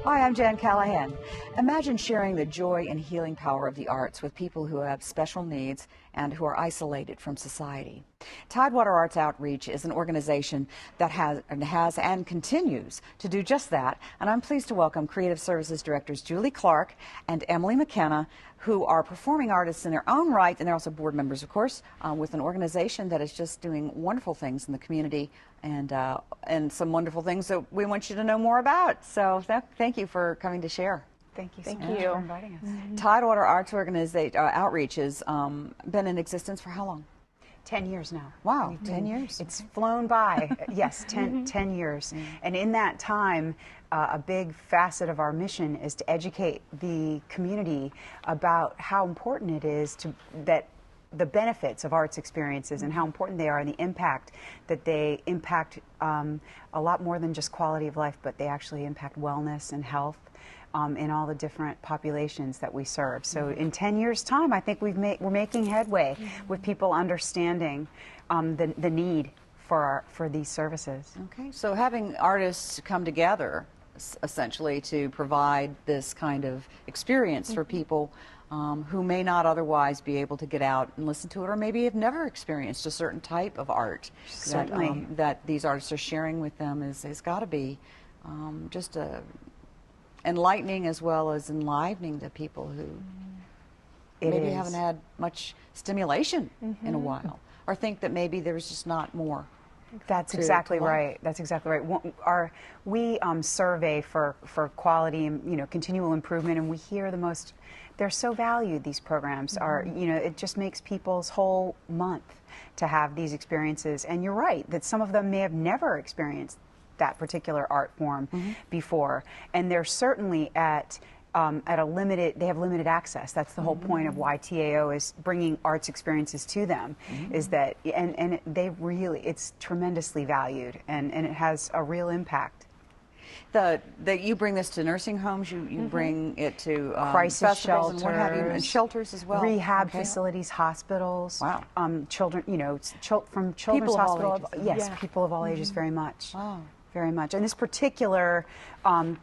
Hi, I'm Jan Callahan. Imagine sharing the joy and healing power of the arts with people who have special needs and who are isolated from society. Tidewater Arts Outreach is an organization that has and continues to do just that. And I'm pleased to welcome Creative Services Directors Julie Clark and Emily McKenna, who are performing artists in their own right, and they're also board members, of course, with an organization that is just doing wonderful things in the community and some wonderful things that we want you to know more about. So thank you for coming to share. Thank you so much for inviting us. Tidewater Arts Outreach has been in existence for how long? 10 years now. Wow, 10 years. It's flown by. Yes, 10 years. And in that time, a big facet of our mission is to educate the community about how important it is that the benefits of arts experiences and how important they are and the impact that they impact a lot more than just quality of life, but they actually impact wellness and health in all the different populations that we serve. So in 10 years' time, I think we're making headway with people understanding the need for these services. Okay, so having artists come together essentially to provide this kind of experience for people who may not otherwise be able to get out and listen to it, or maybe have never experienced a certain type of art that these artists are sharing with them has got to be just enlightening as well as enlivening to people who maybe haven't had much stimulation in a while, or think that maybe there's just not more. That's exactly right. That's exactly right. We survey for quality and continual improvement, and we hear the most. They're so valued. These programs are. It just makes people's whole month to have these experiences. And you're right that some of them may have never experienced that particular art form before, and they're certainly at a limited, they have limited access. That's the whole point of why TAO is bringing arts experiences to them, is that, and they really, it's tremendously valued, and it has a real impact. You bring this to nursing homes, you bring it to crisis shelters, and what have you, and shelters as well. Rehab facilities, hospitals. Wow. Children, from children's hospital. Yes, people of all ages, very much. Wow. Very much. And this particular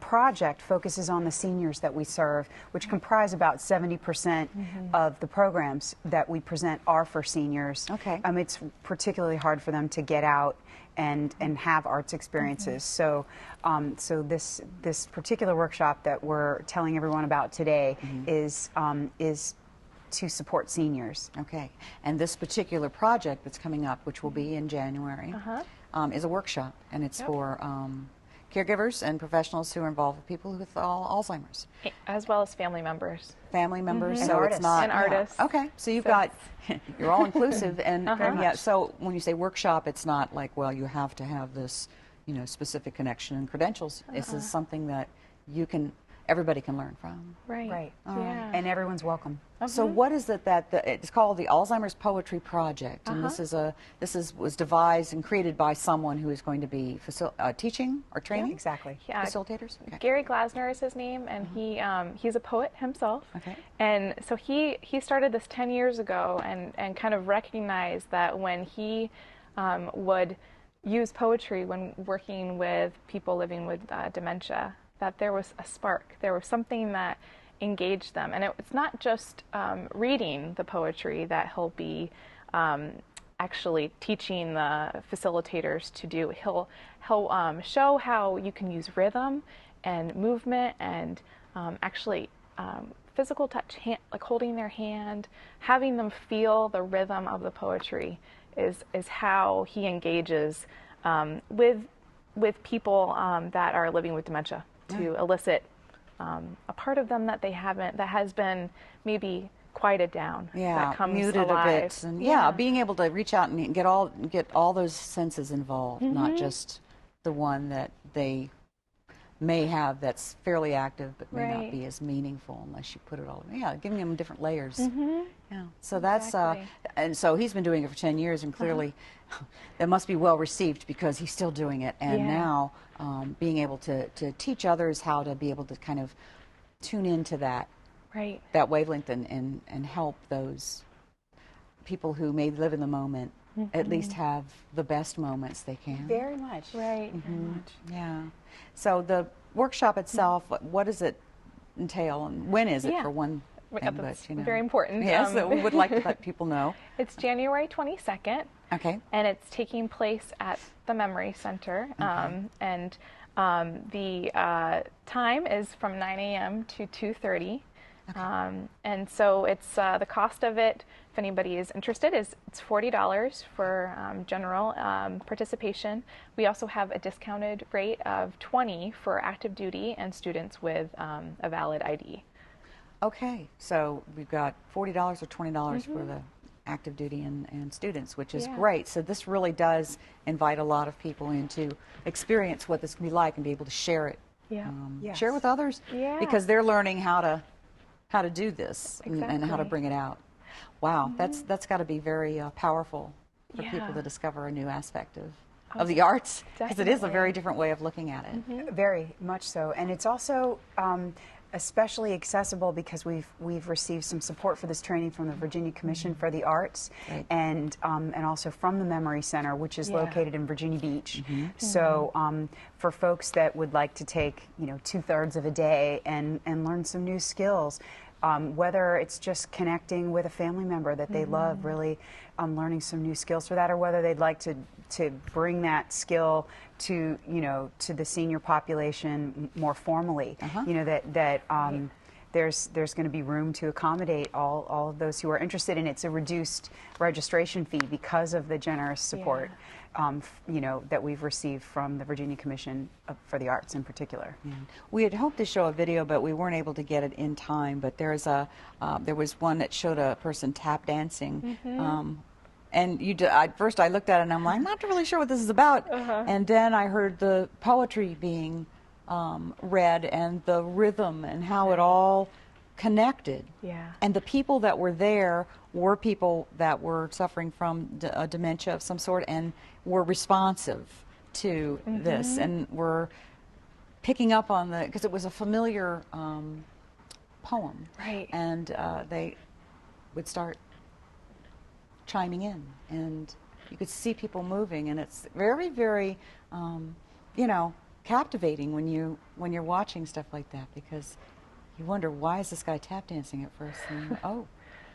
project focuses on the seniors that we serve, which comprise about 70% of the programs that we present are for seniors. Okay. It's particularly hard for them to get out and have arts experiences. So this particular workshop that we're telling everyone about today is to support seniors. Okay. And this particular project that's coming up, which will be in January, is a workshop, and it's for caregivers and professionals who are involved with people with Alzheimer's. As well as family members. Family members, And so artists. it's not... And artists. Okay, so you've got, you're all inclusive, and yeah, so when you say workshop, it's not like, well, you have to have this, specific connection and credentials. This is something that everybody can learn from. Right. Right. Yeah. And everyone's welcome. So what is it it's called the Alzheimer's Poetry Project, and this was devised and created by someone who is going to be teaching or training? Yeah, exactly. Yeah. Facilitators? Okay. Gary Glasner is his name, and he's a poet himself. Okay. And so he started this 10 years ago and kind of recognized that when he would use poetry when working with people living with dementia, that there was a spark. There was something that engaged them. And it's not just reading the poetry that he'll be actually teaching the facilitators to do. He'll show how you can use rhythm and movement and actually physical touch, like holding their hand, having them feel the rhythm of the poetry is how he engages with people that are living with dementia, to elicit a part of them that they haven't, that has been maybe quieted down, that comes muted alive. a bit, and being able to reach out and get all those senses involved, not just the one that they may have that's fairly active but may not be as meaningful unless you put it all. Yeah, giving them different layers. Yeah. So that's and so he's been doing it for 10 years, and clearly that must be well received because he's still doing it. And now being able to teach others how to be able to kind of tune into that wavelength and help those people who may live in the moment at least have the best moments they can. Very much. Right. Very much. Yeah. So workshop itself, what does it entail, and when is it Yeah. for one thing? That's But, you know. very important. Yes, we would like to let people know. It's January 22nd. Okay. And it's taking place at the Memory Center. The time is from 9 a.m. to 2:30. And so it's the cost of it, if anybody is interested, it's $40 for general participation. We also have a discounted rate of $20 for active duty and students with a valid ID. Okay, so we've got $40 or $20 for the active duty and students, which is great. So this really does invite a lot of people in to experience what this can be like and be able to share it. Yeah. Share with others because they're learning how to do this and how to bring it out. Wow, that's got to be very powerful for people to discover a new aspect of the arts, because it is a very different way of looking at it. Very much so, and it's also especially accessible because we've received some support for this training from the Virginia Commission for the Arts, and also from the Memory Center, which is located in Virginia Beach. So for folks that would like to take 2/3 of a day and learn some new skills, whether it's just connecting with a family member that they love, really learning some new skills for that, or whether they'd like to bring that skill to to the senior population more formally. There's going to be room to accommodate all of those who are interested, and it's a reduced registration fee because of the generous support that we've received from the Virginia Commission for the Arts in particular. We had hoped to show a video, but we weren't able to get it in time. But there was one that showed a person tap dancing. And first I looked at it and I'm like, I'm not really sure what this is about. And then I heard the poetry being read and the rhythm and how it all connected. And the people that were there were people that were suffering from dementia of some sort and were responsive to this and were picking up on because it was a familiar poem. And they would start chiming in, and you could see people moving, and it's very, very, captivating when you're watching stuff like that, because you wonder, why is this guy tap dancing at first? And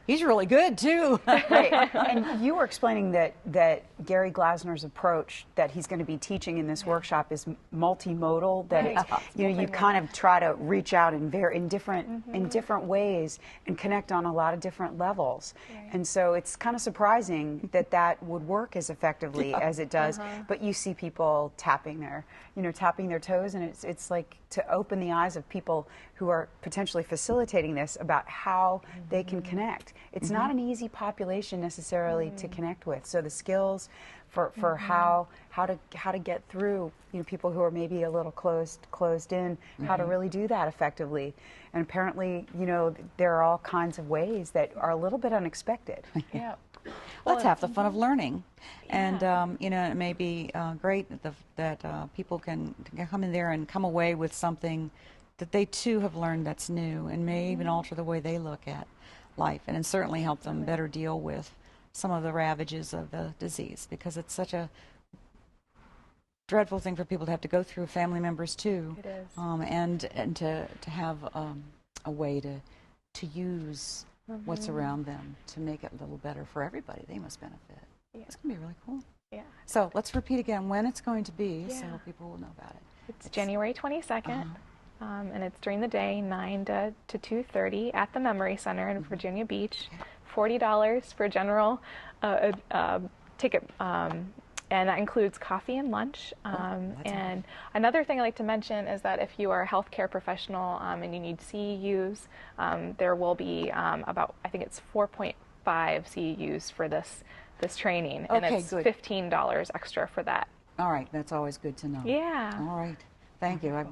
he's really good too. And you were explaining that Gary Glasner's approach that he's going to be teaching in this workshop is multimodal. That you kind of try to reach out in different ways and connect on a lot of different levels. And so it's kind of surprising that would work as effectively as it does. But you see people tapping their toes, and it's like to open the eyes of people who are potentially facilitating this about how they can connect. It's not an easy population necessarily to connect with. So the skills for how to get through people who are maybe a little closed in, how to really do that effectively. And apparently, there are all kinds of ways that are a little bit unexpected. Well, that's half the fun of learning. And, it may be great that people can come in there and come away with something that they too have learned that's new, and may even alter the way they look at life, and certainly help them better deal with some of the ravages of the disease, because it's such a dreadful thing for people to have to go through, family members too. It is. And to have a way to use what's around them to make it a little better for everybody. They must benefit. It's going to be really cool. So let's repeat again when it's going to be, so people will know about it. It's January 22nd, and it's during the day, 9 to 2:30 at the Memory Center in Virginia Beach. $40 for general ticket, and that includes coffee and lunch. And another thing I'd like to mention is that if you are a healthcare professional and you need CEUs, there will be about, I think it's 4.5 CEUs for this training, and it's $15 extra for that. All right, that's always good to know. All right, thank you. I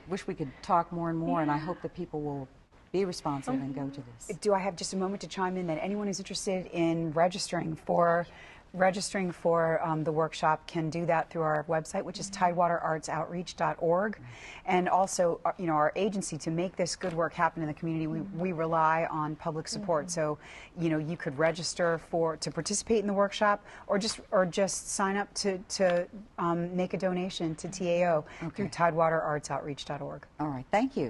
wish we could talk more and more, and I hope that people will be responsive and go to this. Do I have just a moment to chime in that anyone who's interested in registering for registering for the workshop can do that through our website, which is tidewaterartsoutreach.org. And also, you know, our agency, to make this good work happen in the community, we rely on public support. So, you know, you could register to participate in the workshop, or just sign up to make a donation to TAO through tidewaterartsoutreach.org. All right. Thank you.